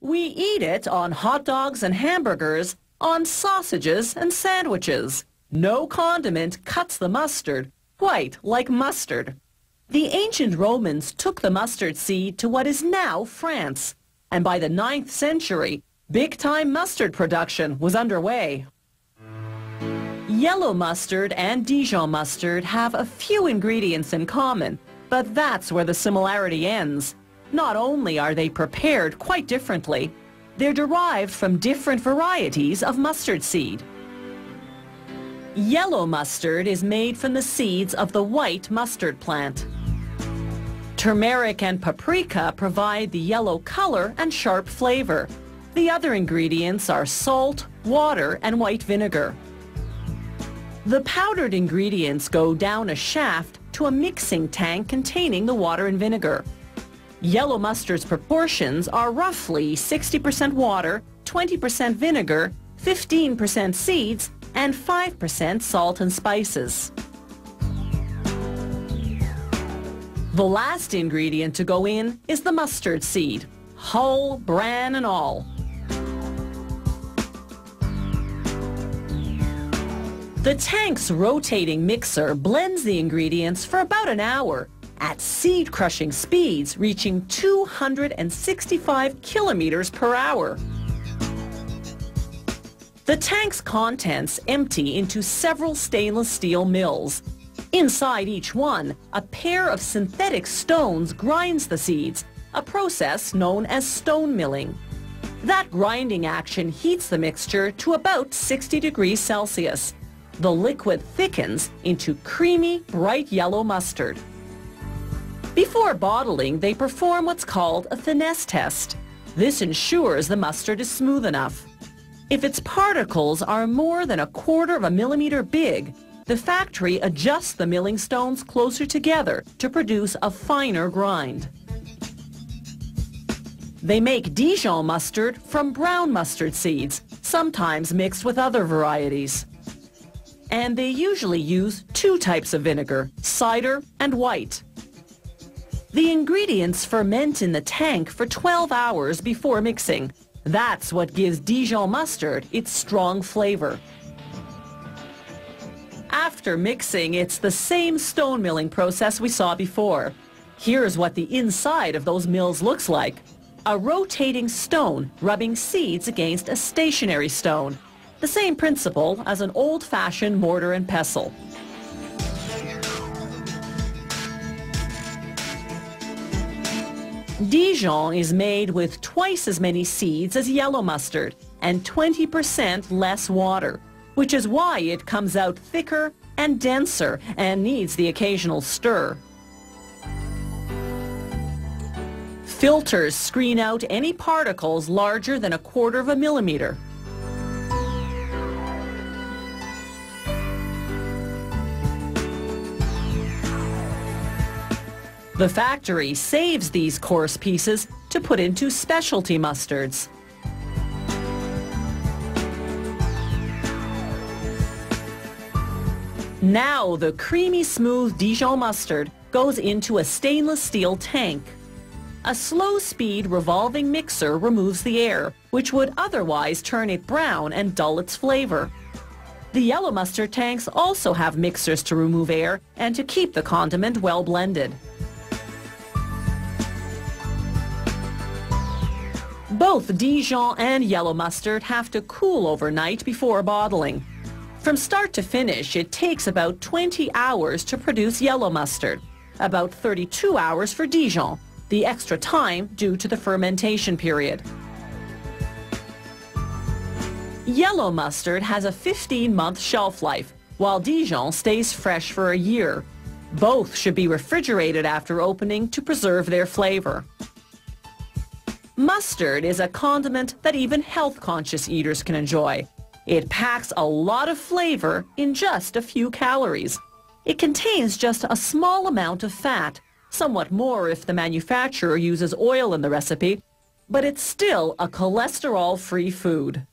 We eat it on hot dogs and hamburgers, on sausages and sandwiches. No condiment cuts the mustard quite like mustard. The ancient Romans took the mustard seed to what is now France, and by the 9th century, big-time mustard production was underway. Yellow mustard and Dijon mustard have a few ingredients in common, but that's where the similarity ends. Not only are they prepared quite differently, they're derived from different varieties of mustard seed. Yellow mustard is made from the seeds of the white mustard plant. Turmeric and paprika provide the yellow color and sharp flavor. The other ingredients are salt, water, and white vinegar. The powdered ingredients go down a shaft to a mixing tank containing the water and vinegar. Yellow mustard's proportions are roughly 60% water, 20% vinegar, 15% seeds, and 5% salt and spices. The last ingredient to go in is the mustard seed, hull, bran, and all. The tank's rotating mixer blends the ingredients for about an hour at seed-crushing speeds reaching 265 kilometers per hour. The tank's contents empty into several stainless steel mills. Inside each one, a pair of synthetic stones grinds the seeds, a process known as stone milling. That grinding action heats the mixture to about 60 degrees Celsius. The liquid thickens into creamy, bright yellow mustard. Before bottling, they perform what's called a finesse test. This ensures the mustard is smooth enough. If its particles are more than 1/4 millimeter big, the factory adjusts the milling stones closer together to produce a finer grind. They make Dijon mustard from brown mustard seeds, sometimes mixed with other varieties. And they usually use 2 types of vinegar, cider and white. The ingredients ferment in the tank for 12 hours before mixing. That's what gives Dijon mustard its strong flavor. After mixing, it's the same stone milling process we saw before. Here's what the inside of those mills looks like. A rotating stone rubbing seeds against a stationary stone. The same principle as an old-fashioned mortar and pestle. Dijon is made with twice as many seeds as yellow mustard and 20% less water, which is why it comes out thicker and denser and needs the occasional stir. Filters screen out any particles larger than 1/4 millimeter. The factory saves these coarse pieces to put into specialty mustards. Now the creamy smooth Dijon mustard goes into a stainless steel tank. A slow-speed revolving mixer removes the air, which would otherwise turn it brown and dull its flavor. The yellow mustard tanks also have mixers to remove air and to keep the condiment well blended. Both Dijon and yellow mustard have to cool overnight before bottling. From start to finish, it takes about 20 hours to produce yellow mustard, about 32 hours for Dijon, the extra time due to the fermentation period. Yellow mustard has a 15-month shelf life, while Dijon stays fresh for a year. Both should be refrigerated after opening to preserve their flavor. Mustard is a condiment that even health-conscious eaters can enjoy. It packs a lot of flavor in just a few calories. It contains just a small amount of fat, somewhat more if the manufacturer uses oil in the recipe, but it's still a cholesterol-free food.